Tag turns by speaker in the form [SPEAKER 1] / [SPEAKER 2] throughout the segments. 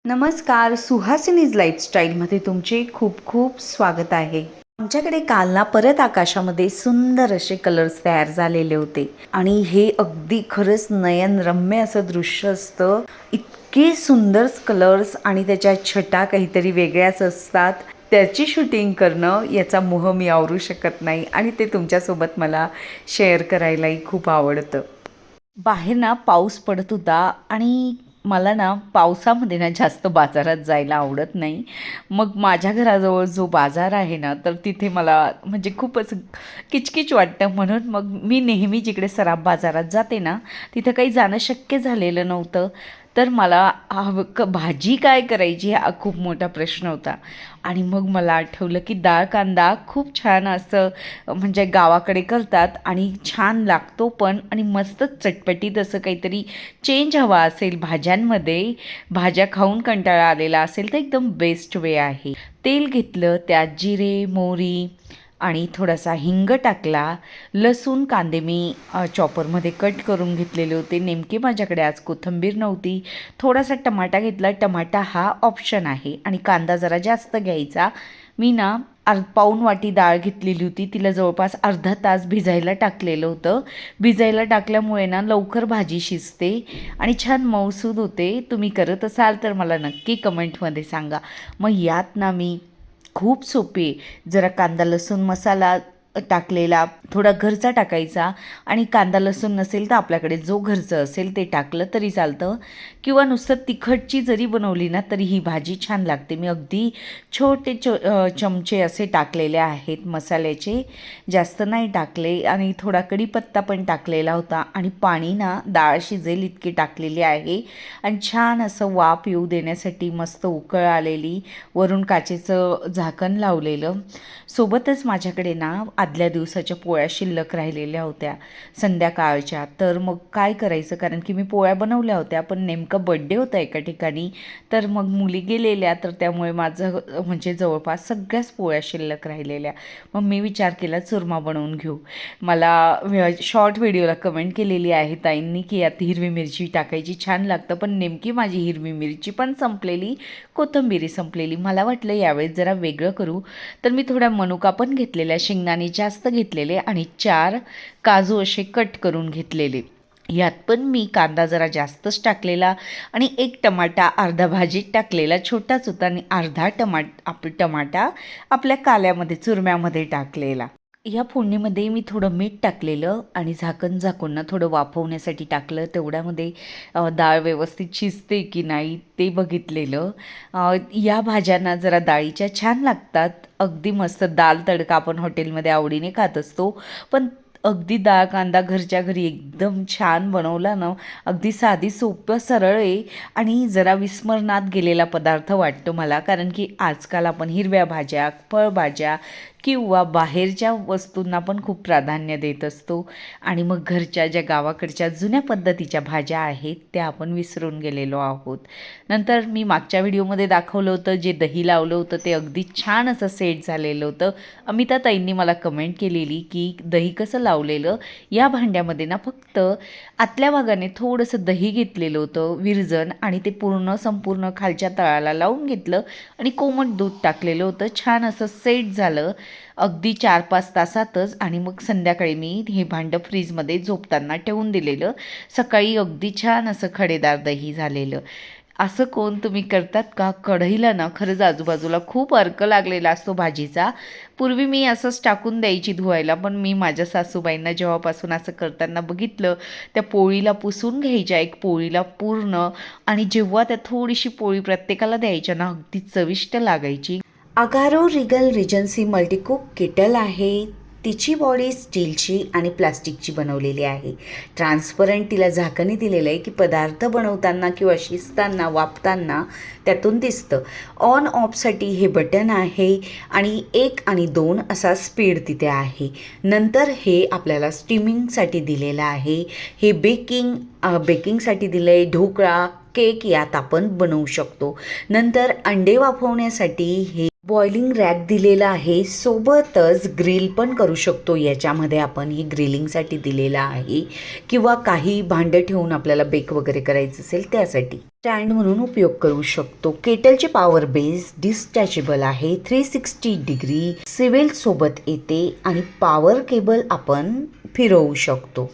[SPEAKER 1] नमस्कार, सुहासिनीज लाईफस्टाईलमध्ये तुमचे खूप खूप स्वागत आहे. आमच्याकडे काल ना परत आकाशामध्ये सुंदर असे कलर्स तयार झालेले होते आणि हे अगदी खरंच नयनरम्य असं दृश्य असतं. इतके सुंदर कलर्स आणि त्याच्या छटा काहीतरी वेगळ्याच असतात. त्याची शूटिंग करणं याचा मोह मी आवरू शकत नाही आणि ते तुमच्यासोबत मला शेअर करायलाही खूप आवडतं. बाहेर ना पाऊस पडत होता आणि मला ना पावसामध्ये ना जास्त बाजारात जायला आवडत नाही. मग माझ्या घराजवळ जो बाजार आहे ना तर तिथे मला म्हणजे खूपच किचकिच वाटतं. म्हणून मग मी नेहमी जिकडे सराफ बाजारात जाते ना तिथं काही जाणं शक्य झालेलं नव्हतं. तर मला भाजी काय करायची हा खूप मोठा प्रश्न होता. आणि मग मला आठवलं की डाळ कांदा खूप छान असं म्हणजे गावाकडे करतात आणि छान लागतो पण आणि मस्त चटपटीत असं काहीतरी चेंज हवा असेल भाज्यांमध्ये, भाज्या खाऊन कंटाळा आलेला असेल तर एकदम बेस्ट वे आहे. तेल घेतलं, त्यात जिरे, मोहरी आणि थोडासा हिंग टाकला. लसूण कांदे मी चॉपरमध्ये कट करून घेतलेले होते. नेमके माझ्याकडे आज कोथिंबीर नव्हती. थोडासा टमाटा घेतला. टमाटा हा ऑप्शन आहे आणि कांदा जरा जास्त घ्यायचा. मी ना पाऊण वाटी डाळ घेतलेली होती. तिला जवळपास अर्धा तास भिजायला टाकलेलं होतं. भिजायला टाकल्यामुळे ना लवकर भाजी शिजते आणि छान मऊसूद होते. तुम्ही करत असाल तर मला नक्की कमेंटमध्ये सांगा. मग यात ना मी खूप सोपे जरा कांदा लसूण मसाला टाकलेला, थोडा घरचा टाकायचा आणि कांदा लसूण नसेल तर आपल्याकडे जो घरचं असेल ते टाकलं तरी चालतं किंवा नुसतं तिखटची जरी बनवली ना तरी ही भाजी छान लागते. मी अगदी छोटे चमचे असे टाकलेले आहेत मसाल्याचे, जास्त नाही टाकले आणि थोडा कढीपत्ता पण टाकलेला होता आणि पाणी ना डाळ शिजेल इतकी टाकलेली आहे आणि छान असं वाफ येऊ देण्यासाठी मस्त उकळ आलेली, वरून काचेचं झाकण लावलेलं. सोबतच माझ्याकडे ना आदल्या दिवसाच्या पोळ्या शिल्लक राहिलेल्या होत्या संध्याकाळच्या. तर मग काय करायचं, कारण की मी पोळ्या बनवल्या होत्या पण नेमकं बड्डे होता एका ठिकाणी, तर मग मुली गेलेल्या तर त्यामुळे माझं म्हणजे जवळपास सगळ्याच पोळ्या शिल्लक राहिलेल्या. मग मी विचार केला चुरमा बनवून घेऊ. मला शॉर्ट व्हिडिओला कमेंट केलेली आहे ताईंनी की यात हिरवी मिरची टाकायची छान लागतं, पण नेमकी माझी हिरवी मिरची पण संपलेली, कोथिंबीर संपलेली. मला वाटलं यावेळेस जरा वेगळं करू, तर मी थोड्या मनुका पण घेतलेल्या, शेंगदाणे जास्त घेतलेले आणि 4 काजू असे कट करून घेतलेले. यात पण मी कांदा जरा जास्तच टाकलेला आणि एक टमाटा अर्धा भाजीत टाकलेला, छोटाच होता आणि अर्धा टमाटा आपल्या काल्यामध्ये चुरम्यामध्ये टाकलेला. या फोडणीमध्ये मी थोडं मीठ टाकलेलं आणि झाकून ना थोडं वाफवण्यासाठी टाकलं. तेवढ्यामध्ये डाळ व्यवस्थित शिजते की नाही ते बघितलेलं. या भाज्यांना जरा डाळीच्या छान लागतात, अगदी मस्त. दाल तडका आपण हॉटेलमध्ये आवडीने खात असतो, पण अगदी डाळ कांदा घरच्या घरी एकदम छान बनवला ना, अगदी साधी सोपं सरळ आहे आणि जरा विस्मरणात गेलेला पदार्थ वाटतो मला. कारण की आजकाल आपण हिरव्या भाज्या, फळभाज्या किंवा बाहेरच्या वस्तूंना पण खूप प्राधान्य देत असतो आणि मग घरच्या ज्या गावाकडच्या जुन्या पद्धतीच्या भाज्या आहेत त्या आपण विसरून गेलेलो आहोत. नंतर मी मागच्या व्हिडिओमध्ये दाखवलं होतं जे दही लावलं होतं ते अगदी छान असं सेट झालेलं होतं. अमिता ताईंनी मला कमेंट केलेली की दही कसं लावलेलं. या भांड्यामध्ये ना फक्त आतल्या भागाने थोडंसं दही घेतलेलं होतं विरजण आणि ते संपूर्ण खालच्या तळाला लावून घेतलं आणि कोमट दूध टाकलेलं होतं. छान असं सेट झालं अगदी 4-5 तासातच आणि मग संध्याकाळी मी हे भांडं फ्रीजमध्ये झोपताना ठेवून दिलेलं. सकाळी अगदी छान असं खडेदार दही झालेलं. असं कोण तुम्ही करतात का? कढईला ना खरंच आजूबाजूला खूप अर्क लागलेला असतो भाजीचा. पूर्वी मी असंच टाकून द्यायची धुवायला, पण मी माझ्या सासूबाईंना जेव्हापासून असं करताना बघितलं, त्या पोळीला पुसून घ्यायच्या एक पोळीला पूर्ण आणि जेव्हा त्या थोडीशी पोळी प्रत्येकाला द्यायच्या ना अगदी चविष्ट लागायची. अगारो रिगल रिजन्सी मल्टीकुक केटल आहे. तिची बॉडी स्टीलची आणि प्लास्टिकची बनवलेली आहे. ट्रान्सपरंट तिला झाकणी दिलेलं आहे की पदार्थ बनवताना किंवा शिजताना वापताना त्यातून दिसतं. ऑन ऑफसाठी हे बटन आहे आणि 1 आणि 2 असा स्पीड तिथे आहे. नंतर हे आपल्याला स्टीमिंगसाठी दिलेलं आहे. हे बेकिंगसाठी दिलं आहे. ढोकळा, केक यात आपण बनवू शकतो. नंतर अंडे वाफवण्यासाठी हे बॉइलिंग रॅक दिलेला आहे, सोबतच ग्रिल पण करू शकतो. याच्यामध्ये आपण ही ग्रिलिंगसाठी दिलेला आहे किंवा काही भांडं ठेवून आपल्याला बेक वगैरे करायचं असेल त्यासाठी स्टँड म्हणून उपयोग करू शकतो. केटलचे पॉवर बेस डिस्टॅचेबल आहे, 360 डिग्री स्विवेल सोबत येते आणि पॉवर केबल आपण फिरवू शकतो.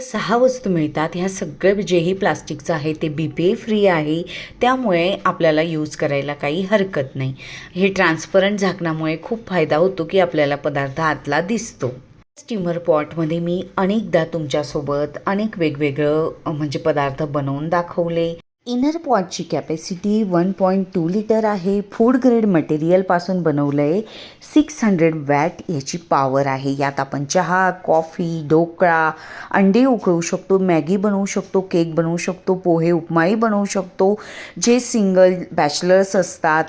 [SPEAKER 1] 6 वस्तू मिळतात. ह्या सगळं जेही प्लास्टिकचं आहे ते BPA फ्री आहे, त्यामुळे आपल्याला यूज करायला काही हरकत नाही. हे ट्रान्सपरंट झाकणामुळे खूप फायदा होतो की आपल्याला पदार्थ आतला दिसतो. स्टीमर पॉटमध्ये मी अनेकदा तुमच्यासोबत अनेक वेगवेगळं म्हणजे पदार्थ बनवून दाखवले. इनर पॉटची कॅपॅसिटी 1.2 लिटर आहे. फूड ग्रेड मटेरियलपासून बनवलं आहे. 600 वॅट याची पॉवर आहे. यात आपण चहा, कॉफी, ढोकळा, अंडे उकळू शकतो, मॅगी बनवू शकतो, केक बनवू शकतो, पोहे उपमाही बनवू शकतो. जे सिंगल बॅचलर्स असतात,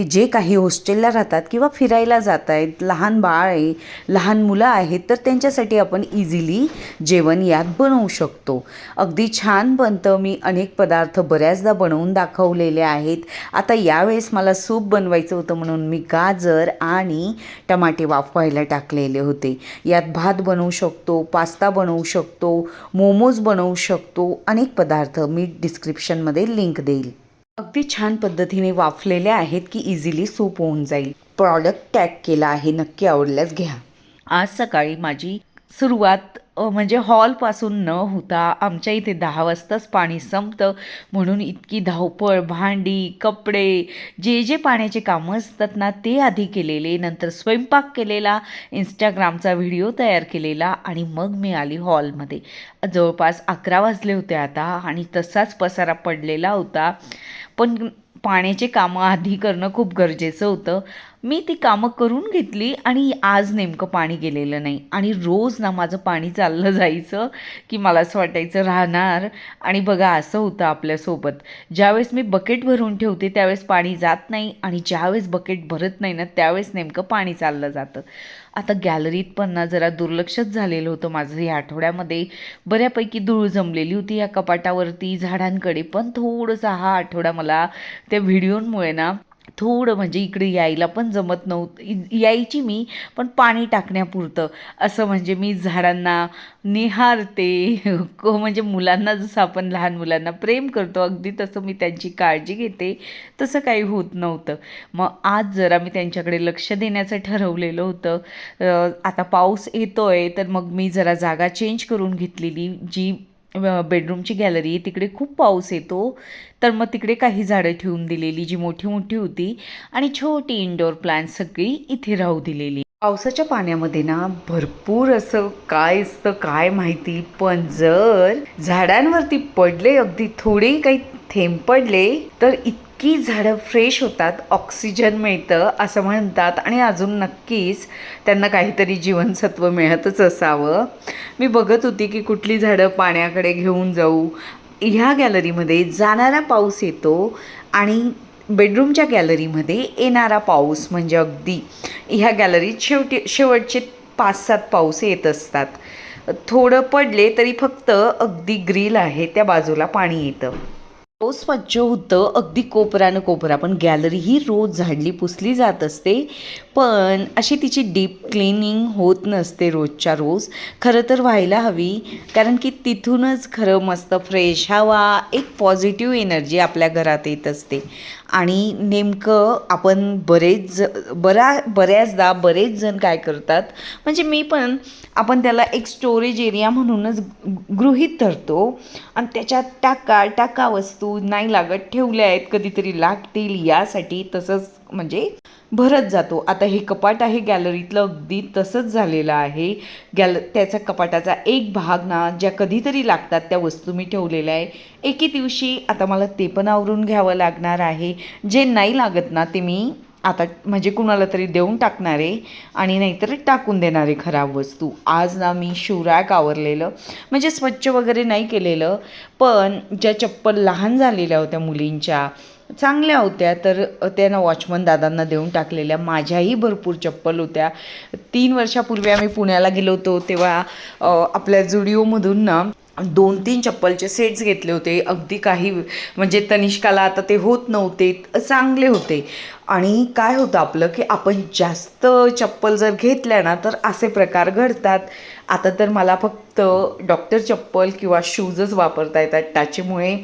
[SPEAKER 1] जे काही हॉस्टेलला राहतात किंवा फिरायला जात आहेत, लहान बाळ आहे, लहान मुलं आहेत, तर त्यांच्यासाठी आपण इझिली जेवण यात बनवू शकतो. अगदी छान बनतं. मी अनेक पदार्थ बऱ्याचदा बनवून दाखवलेले आहेत. आता यावेळेस मला सूप बनवायचं होतं म्हणून मी गाजर आणि टमाटे वाफवायला टाकलेले होते. यात भात बनवू शकतो, पास्ता बनवू शकतो, मोमोज बनवू शकतो. अनेक पदार्थ मी डिस्क्रिप्शनमध्ये लिंक देईल. अगदी छान पद्धतीने वाफलेले आहेत की इझिली सूप होऊन जाईल. प्रॉडक्ट टॅग केला आहे, नक्की आवडल्यास घ्या. आज सकाळी माझी सुरुवात म्हणजे हॉलपासून न होता आमच्या इथे 10 वाजताच पाणी संपतं, म्हणून इतकी धावपळ, भांडी, कपडे, जे पाण्याचे कामं असतात ना ते आधी केलेले, नंतर स्वयंपाक केलेला, इंस्टाग्रामचा व्हिडिओ तयार केलेला आणि मग मी आली हॉलमध्ये. जवळपास 11 वाजले होते आता आणि तसाच पसारा पडलेला होता. पण पाण्याचे कामं आधी करणं खूप गरजेचं होतं. मी ती कामं करून घेतली आणि आज नेमकं पाणी गेलेलं नाही. आणि रोज ना माझं पाणी चाललं जायचं की मला असं वाटायचं राहणार. आणि बघा असं होतं आपल्यासोबत. ज्यावेळेस मी बकेट भरून ठेवते त्यावेळेस पाणी जात नाही आणि ज्यावेळेस बकेट भरत नाही ना त्यावेळेस नेमकं पाणी चाललं जातं. आता गॅलरीत पण ना जरा दुर्लक्षच झालेलं होतं माझं या आठवड्यामध्ये. बऱ्यापैकी धूळ जमलेली होती या कपाटावरती, झाडांकडे पण. थोडंसं हा आठवडा मला त्या व्हिडिओमुळे ना थोडं म्हणजे इकडे यायला पण जमत नव्हतं. यायची मी पण पाणी टाकण्यापुरतं. असं म्हणजे मी झाडांना निहारते म्हणजे मुलांना जसं आपण लहान मुलांना प्रेम करतो अगदी तसं मी त्यांची काळजी घेते, तसं काही होत नव्हतं. मग आज जरा मी त्यांच्याकडे लक्ष देण्याचं ठरवलेलं होतं. आता पाऊस येतो आहे तर मग मी जरा जागा चेंज करून घेतलेली. जी बेडरूमची गॅलरी आहे तिकडे खूप पाऊस येतो, तर मग तिकडे काही झाडं ठेवून दिलेली जी मोठी मोठी होती आणि छोटी इंडोर प्लांट्स सगळी इथे राहू दिलेली. पावसाच्या पाण्यामध्ये ना भरपूर असं काय असतं काय माहिती, पण जर झाडांवरती पडले अगदी थोडे काही थेंब पडले तर इतकी झाडं फ्रेश होतात, ऑक्सिजन मिळतं असं म्हणतात आणि अजून नक्कीच त्यांना काहीतरी जीवनसत्व मिळतच असावं. मी बघत होती की कुठली झाडं पाण्याकडे घेऊन जाऊ. ह्या गॅलरीमध्ये जाणारा पाऊस येतो आणि बेडरूमच्या गॅलरीमध्ये येणारा पाऊस म्हणजे अगदी ह्या गॅलरीत शेवटचे 5-7 पाऊस येत असतात. थोडं पडले तरी फक्त अगदी ग्रिल आहे त्या बाजूला पाणी येतं. रोज स्वच्छ होतं अगदी कोपरानं कोपरा, पण गॅलरी ही रोज झाडली पुसली जात असते, पण अशी तिची डीप क्लिनिंग होत नसते रोजच्या रोज. खरं तर व्हायला हवी, कारण की तिथूनच खरं मस्त फ्रेश हवा, एक पॉझिटिव्ह एनर्जी आपल्या घरात येत असते. आणि नेमकं आपण बऱ्याचदा बरेच जण काय करतात म्हणजे मी पण, आपण त्याला एक स्टोरेज एरिया म्हणूनच गृहीत धरतो आणि त्याच्यात टाका वस्तू नाही लागत ठेवल्या आहेत, कधीतरी लागतील यासाठी तसंच म्हणजे भरत जातो. आता हे कपाट आहे गॅलरीतलं अगदी तसंच झालेलं आहे. त्याचा कपाटाचा एक भाग ना ज्या कधीतरी लागतात त्या वस्तू मी ठेवलेल्या आहे. एके दिवशी आता मला ते पण आवरून घ्यावं लागणार आहे. जे नाही लागत ना ते मी आता म्हणजे कुणाला तरी देऊन टाकणार आहे आणि नाहीतर टाकून देणार आहे खराब वस्तू. आज ना मी शिवरॅक आवरलेलं, म्हणजे स्वच्छ वगैरे नाही केलेलं, पण ज्या चप्पल लहान झालेल्या होत्या मुलींच्या, चांगल्या होत्या, तर त्यांना वॉचमन दादांना देऊन टाकलेल्या. माझ्याही भरपूर चप्पल होत्या. 3 वर्षापूर्वी आम्ही पुण्याला गेलो होतो तेव्हा आपल्या जुडिओमधून ना 2-3 चप्पलचे सेट्स घेतले होते. अगदी काही म्हणजे तनिष्काला आता ते होत नव्हते, चांगले होते. आणि काय होतं आपलं की आपण जास्त चप्पल जर घेतल्या ना तर असे प्रकार घडतात. आता तर मला फक्त डॉक्टर चप्पल किंवा शूजच वापरता येतात टाचेमुळे.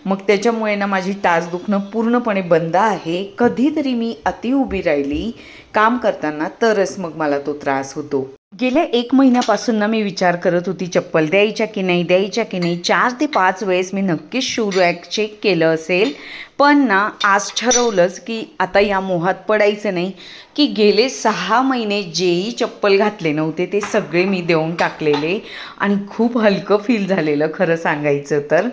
[SPEAKER 1] मग त्याच्यामुळे ना माझी टाच दुखणं पूर्णपणे बंद आहे. कधीतरी मी अति उभी राहिली काम करताना तरच मग मला तो त्रास होतो. गेल्या 1 महिन्यापासून ना मी विचार करत होती चप्पल द्यायच्या की नाही द्यायच्या की नाही. 4 ते 5 वेळेस मी नक्कीच शू रॅक चेक केलं असेल. पण ना आज ठरवलंच की आता या मोहात पडायचं नाही की गेले 6 महिने जेही चप्पल घातले नव्हते ते सगळे मी देऊन टाकलेले. आणि खूप हलकं फील झालेलं खरं सांगायचं तर.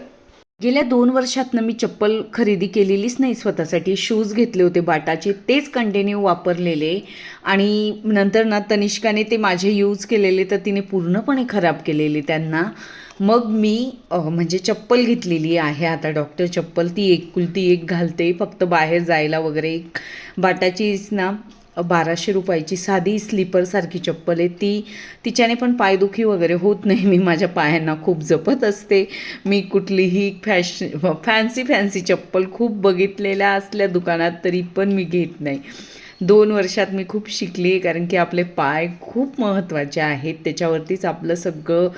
[SPEAKER 1] गेल्या 2 वर्षातनं मी चप्पल खरेदी केलेलीच नाही स्वतःसाठी. शूज घेतले होते बाटाचे, तेच कंटिन्यू वापरलेले. आणि नंतर ना तनिष्काने ते माझे यूज केलेले तर तिने पूर्णपणे खराब केलेले त्यांना. मग मी म्हणजे चप्पल घेतलेली आहे आता डॉक्टर चप्पल. ती एकुलती एक घालते फक्त बाहेर जायला वगैरे. बाटाचीच ना 1200 रुपयाची साधी स्लीपरसारखी चप्पल आहे ती. तिच्याने पण पायदुखी वगैरे होत नाही. मी माझ्या पायांना खूप जपत असते. मी कुठलीही फॅन्सी चप्पल खूप बघितलेल्या असल्या दुकानात तरी पण मी घेत नाही. 2 वर्षात मी खूप शिकली कारण की आपले पाय खूप महत्त्वाचे आहेत. त्याच्यावरतीच आपलं सगळं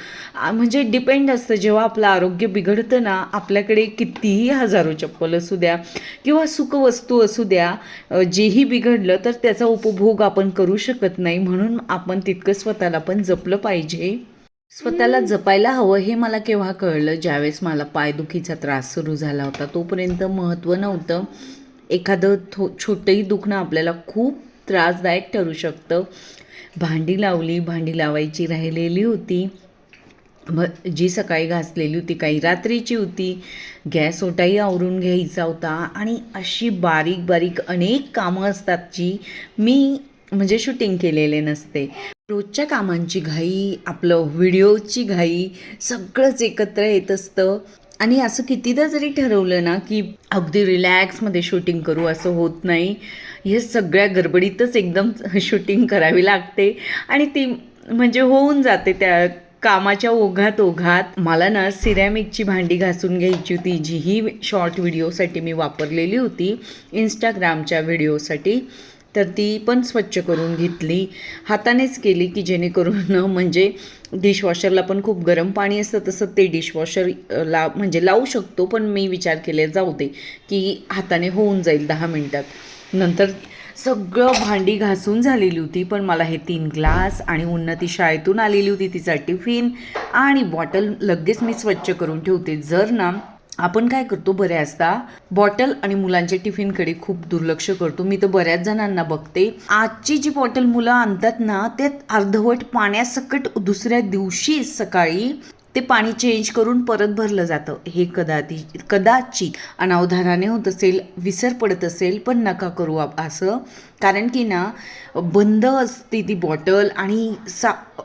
[SPEAKER 1] म्हणजे डिपेंड असतं. जेव्हा आपलं आरोग्य बिघडतं ना आपल्याकडे कितीही हजारो चप्पल असू द्या किंवा सुखवस्तू असू द्या, जेही बिघडलं तर त्याचा उपभोग आपण करू शकत नाही. म्हणून आपण तितकं स्वतःला पण जपलं पाहिजे. स्वतःला जपायला हवं हे मला केव्हा कळलं, ज्यावेळेस मला पायदुखीचा त्रास सुरू झाला होता. तोपर्यंत महत्त्व नव्हतं. एखादं छोटंही दुखणं आपल्याला खूप त्रासदायक ठरू शकतं. भांडी लावायची राहिलेली होती. जी सकाळी घासलेली होती, काही रात्रीची होती. गॅस ओटाही आवरून घ्यायचा होता. आणि अशी बारीक बारीक अनेक कामं असतात जी मी म्हणजे शूटिंग केलेले नसते. रोजच्या कामांची घाई, आपलं व्हिडिओची घाई, सगळंच एकत्र येत असतं. आणि असं कितीदा जरी ठरवलं ना की अगदी रिलॅक्समध्ये शूटिंग करू, असं होत नाही. हे सगळ्या गडबडीतच एकदम शूटिंग करावी लागते आणि ती म्हणजे होऊन जाते त्या कामाच्या ओघात. मला ना सिरॅमिकची भांडी घासून घ्यायची होती, जी ही शॉर्ट व्हिडिओसाठी मी वापरलेली होती इंस्टाग्रामच्या व्हिडिओसाठी. तर ती पण स्वच्छ करून घेतली, हातानेच केली की जेणेकरून म्हणजे डिशवॉशरला पण खूप गरम पाणी असतं तसं ते डिशवॉशरला म्हणजे लावू शकतो. पण मी विचार केले जाऊ दे की हाताने होऊन जाईल 10 मिनटात. नंतर सगळं भांडी घासून झालेली होती. पण मला हे 3 ग्लास आणि उन्नती शाळेतून आलेली होती तिचा टिफिन आणि बॉटल लगेच मी स्वच्छ करून ठेवते. जर ना आपण काय करतो बऱ्याचदा बॉटल आणि मुलांच्या टिफिनकडे खूप दुर्लक्ष करतो. मी तर बऱ्याच जणांना बघते आजची जी बॉटल मुलं आणतात ना त्यात अर्धवट पाण्यासकट दुसऱ्या दिवशी सकाळी ते पाणी चेंज करून परत भरलं जातं. हे कदाचित अनावधानाने होत असेल, विसर पडत असेल, पण नका करू असं. कारण की ना बंद असते ती बॉटल आणि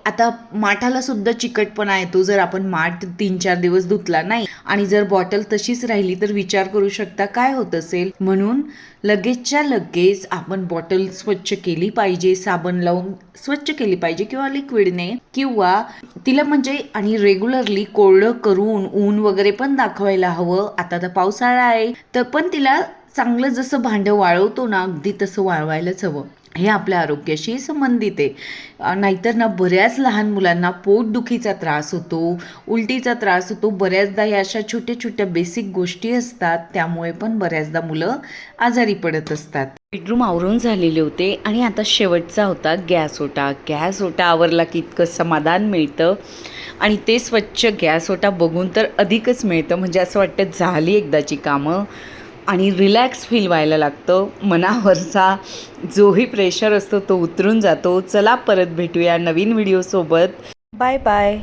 [SPEAKER 1] आता माठाला सुद्धा चिकटपणा येतो जर आपण माठ 3-4 दिवस धुतला नाही. आणि जर बॉटल तशीच राहिली तर विचार करू शकता काय होत असेल. म्हणून लगेचच्या लगेच आपण बॉटल स्वच्छ केली पाहिजे, साबण लावून स्वच्छ केली पाहिजे किंवा लिक्विडने, किंवा तिला म्हणजे आणि रेग्युलरली कोरडं करून ऊन वगैरे पण दाखवायला हवं. आता तर पावसाळा आहे तर पण तिला चांगलं जसं भांडं वाळवतो ना अगदी तसं वाळवायलाच हवं. हे आपल्या आरोग्याशी संबंधित आहे. नाहीतर ना बऱ्याच लहान मुलांना पोटदुखीचा त्रास होतो, उलटीचा त्रास होतो. बऱ्याचदा या अशा छोट्या छोट्या बेसिक गोष्टी असतात, त्यामुळे पण बऱ्याचदा मुलं आजारी पडत असतात. बेडरूम आवरून झालेले होते आणि आता शेवटचा होता गॅस ओटा आवरला की इतकं समाधान मिळतं. आणि ते स्वच्छ गॅस ओटा बघून तर अधिकच मिळतं. म्हणजे असं वाटतं झाली एकदाची कामं आणि रिलॅक्स फील व्हायला लागतं. मनावरचा जोही प्रेशर असतो तो उतरून जातो. चला परत भेटूया नवीन व्हिडिओसोबत. Bye bye.